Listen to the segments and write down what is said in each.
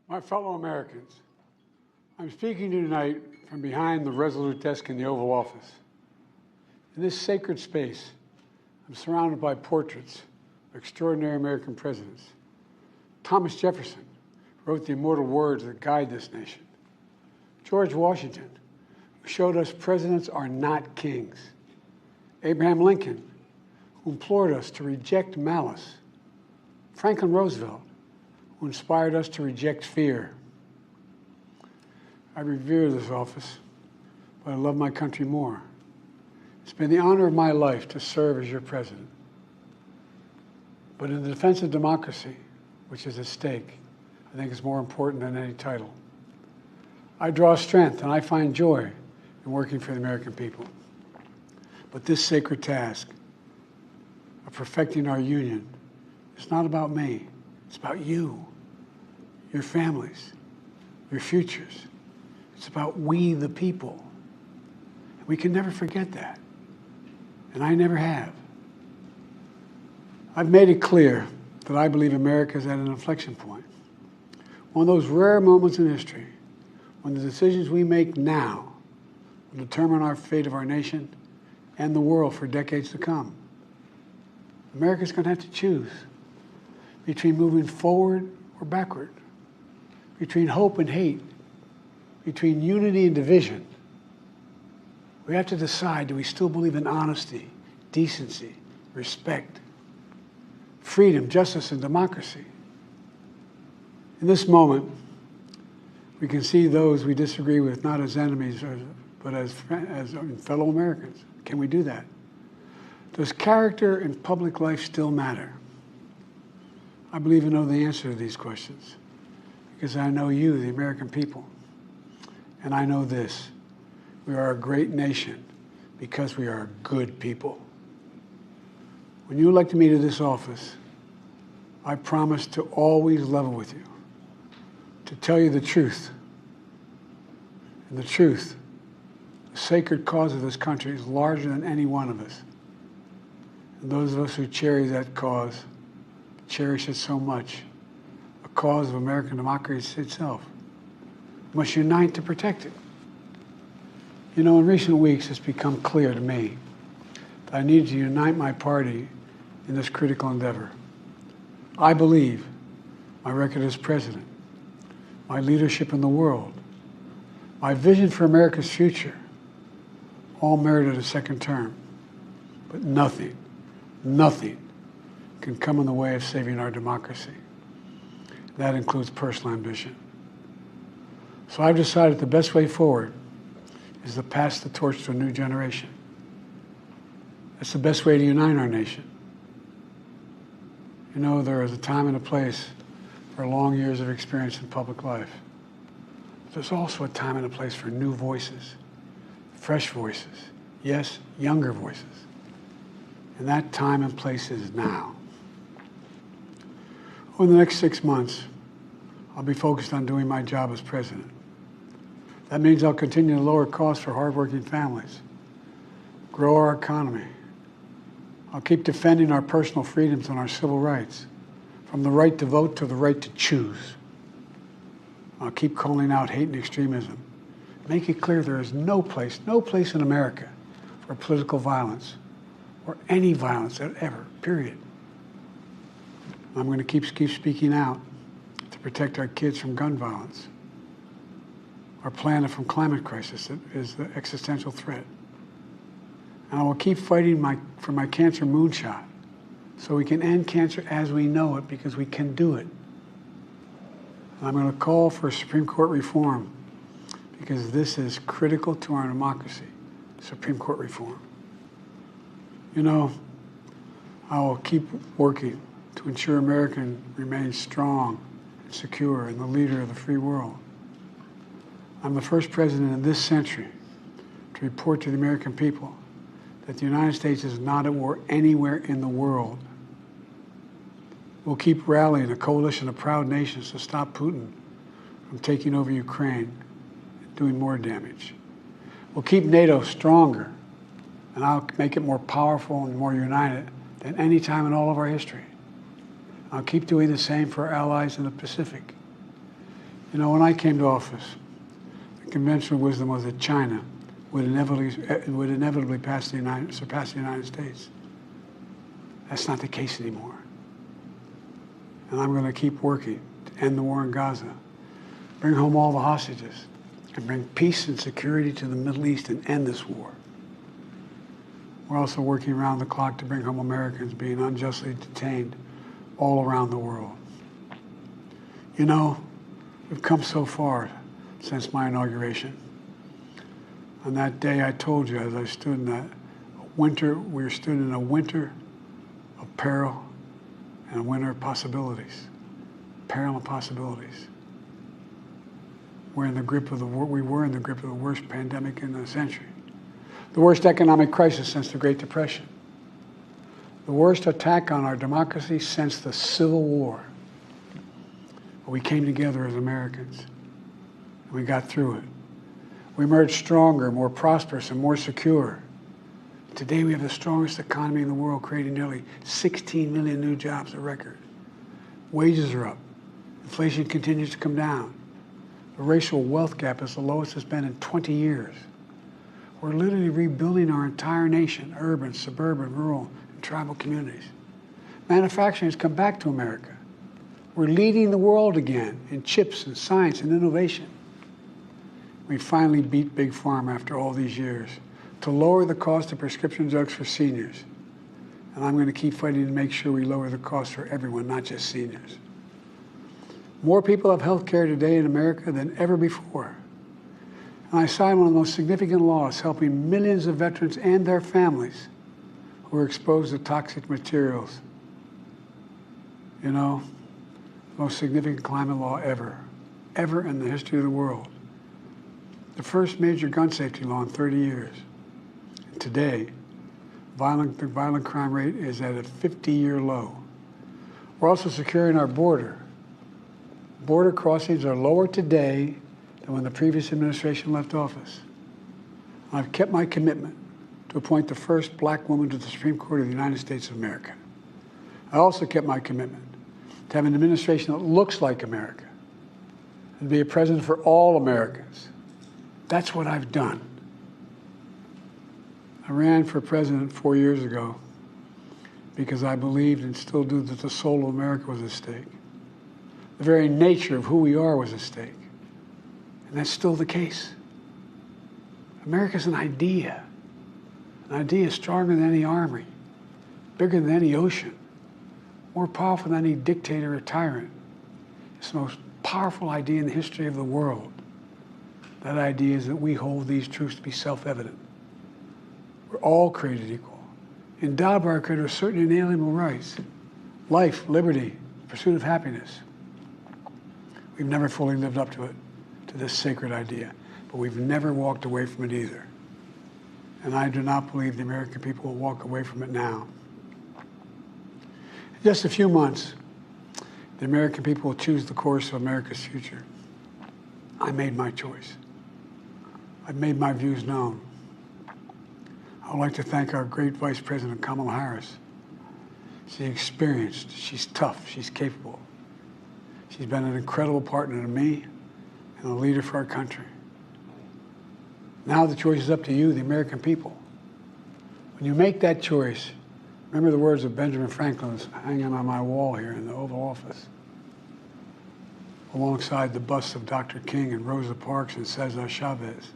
My fellow Americans, I'm speaking to you tonight from behind the resolute desk in the Oval Office. In this sacred space, I'm surrounded by portraits of extraordinary American presidents. Thomas Jefferson wrote the immortal words that guide this nation. George Washington, who showed us presidents are not kings. Abraham Lincoln, who implored us to reject malice. Franklin Roosevelt, who inspired us to reject fear. I revere this office, but I love my country more. It's been the honor of my life to serve as your president. But in the defense of democracy, which is at stake, I think it's more important than any title. I draw strength and I find joy in working for the American people. But this sacred task of perfecting our union is not about me. It's about you, your families, your futures. It's about we, the people. We can never forget that. And I never have. I've made it clear that I believe America is at an inflection point. One of those rare moments in history when the decisions we make now will determine our fate of our nation and the world for decades to come. America's going to have to choose between moving forward or backward, between hope and hate, between unity and division. We have to decide, do we still believe in honesty, decency, respect, freedom, justice, and democracy? In this moment, we can see those we disagree with not as enemies, but as fellow Americans. Can we do that? Does character in public life still matter? I believe I know the answer to these questions because I know you, the American people. And I know this: we are a great nation because we are good people. When you elected me to this office, I promised to always level with you, to tell you the truth. And the truth, the sacred cause of this country, is larger than any one of us. And those of us who cherish that cause, cherish it so much, a cause of American democracy itself, must unite to protect it. You know, in recent weeks, it's become clear to me that I need to unite my party in this critical endeavor. I believe my record as president, my leadership in the world, my vision for America's future, all merited a second term. But nothing can come in the way of saving our democracy. That includes personal ambition. So I've decided the best way forward is to pass the torch to a new generation. That's the best way to unite our nation. You know, there is a time and a place for long years of experience in public life. There's also a time and a place for new voices, fresh voices, yes, younger voices. And that time and place is now. Over the next 6 months, I'll be focused on doing my job as president. That means I'll continue to lower costs for hardworking families, grow our economy. I'll keep defending our personal freedoms and our civil rights, from the right to vote to the right to choose. I'll keep calling out hate and extremism. Make it clear there is no place in America for political violence or any violence ever, period. I'm going to keep speaking out to protect our kids from gun violence, our planet from climate crisis that is the existential threat. And I will keep fighting for my cancer moonshot so we can end cancer as we know it, because we can do it. And I'm going to call for Supreme Court reform because this is critical to our democracy, Supreme Court reform. You know, I will keep working to ensure America remains strong and secure and the leader of the free world. I'm the first president in this century to report to the American people that the United States is not at war anywhere in the world. We'll keep rallying a coalition of proud nations to stop Putin from taking over Ukraine and doing more damage. We'll keep NATO stronger, and I'll make it more powerful and more united than any time in all of our history. I'll keep doing the same for our allies in the Pacific. You know, when I came to office, the conventional wisdom was that China would inevitably surpass the United States. That's not the case anymore. And I'm going to keep working to end the war in Gaza, bring home all the hostages, and bring peace and security to the Middle East and end this war. We're also working around the clock to bring home Americans being unjustly detained all around the world. You know, we've come so far since my inauguration. On that day, I told you, as I stood in that winter, we stood in a winter of peril and a winter of possibilities. Peril and possibilities. We were in the grip of the worst pandemic in the century. The worst economic crisis since the Great Depression. The worst attack on our democracy since the Civil War. But we came together as Americans, and we got through it. We emerged stronger, more prosperous, and more secure. Today we have the strongest economy in the world, creating nearly 16 million new jobs, a record. Wages are up. Inflation continues to come down. The racial wealth gap is the lowest it's been in 20 years. We're literally rebuilding our entire nation, urban, suburban, rural, and tribal communities. Manufacturing has come back to America. We're leading the world again in chips and science and innovation. We finally beat Big Pharma after all these years to lower the cost of prescription drugs for seniors. And I'm going to keep fighting to make sure we lower the cost for everyone, not just seniors. More people have health care today in America than ever before. And I signed one of the most significant laws helping millions of veterans and their families who were exposed to toxic materials. You know, the most significant climate law ever in the history of the world. The first major gun safety law in 30 years. And today, the violent crime rate is at a 50-year low. We're also securing our border. Border crossings are lower today than when the previous administration left office. I've kept my commitment to appoint the first black woman to the Supreme Court of the United States of America. I also kept my commitment to have an administration that looks like America and be a president for all Americans. That's what I've done. I ran for president 4 years ago because I believed and still do that the soul of America was at stake. The very nature of who we are was at stake. And that's still the case. America's an idea. An idea stronger than any army, bigger than any ocean, more powerful than any dictator or tyrant. It's the most powerful idea in the history of the world. That idea is that we hold these truths to be self-evident. We're all created equal, endowed by our Creator with certain inalienable rights: life, liberty, pursuit of happiness. We've never fully lived up to it, to this sacred idea, but we've never walked away from it either. And I do not believe the American people will walk away from it now. In just a few months, the American people will choose the course of America's future. I made my choice. I've made my views known. I would like to thank our great Vice President, Kamala Harris. She's experienced, she's tough, she's capable. She's been an incredible partner to me and a leader for our country. Now the choice is up to you, the American people. When you make that choice, remember the words of Benjamin Franklin hanging on my wall here in the Oval Office, alongside the busts of Dr. King and Rosa Parks and Cesar Chavez.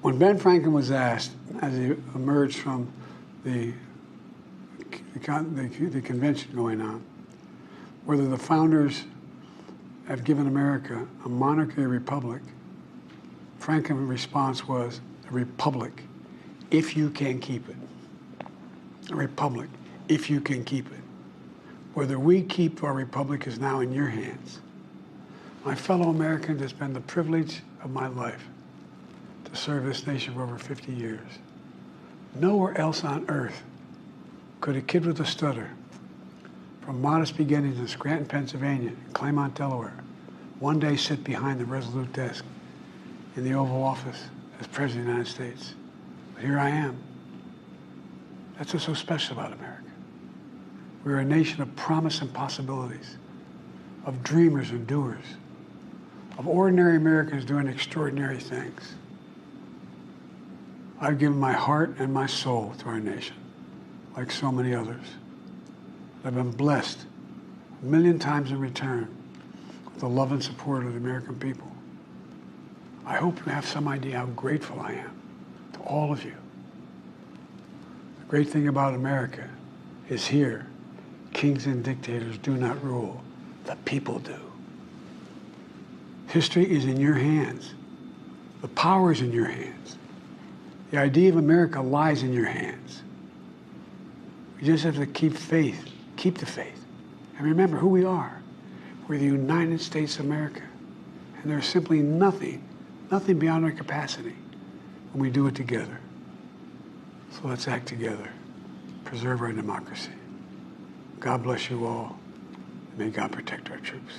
When Ben Franklin was asked, as he emerged from the convention going on, whether the founders have given America a monarchy or republic, Franklin's response was, a republic, if you can keep it. A republic, if you can keep it. Whether we keep our republic is now in your hands. My fellow Americans, it's been the privilege of my life to serve this nation for over 50 years. Nowhere else on earth could a kid with a stutter, from modest beginnings in Scranton, Pennsylvania, and Claymont, Delaware, one day sit behind the resolute desk in the Oval Office as President of the United States. But here I am. That's what's so special about America. We're a nation of promise and possibilities, of dreamers and doers, of ordinary Americans doing extraordinary things. I've given my heart and my soul to our nation, like so many others. I've been blessed a million times in return with the love and support of the American people. I hope you have some idea how grateful I am to all of you. The great thing about America is here, kings and dictators do not rule, the people do. History is in your hands. The power is in your hands. The idea of America lies in your hands. We just have to keep faith, keep the faith, and remember who we are. We're the United States of America, and there's simply nothing beyond our capacity when we do it together. So let's act together, preserve our democracy. God bless you all, and may God protect our troops.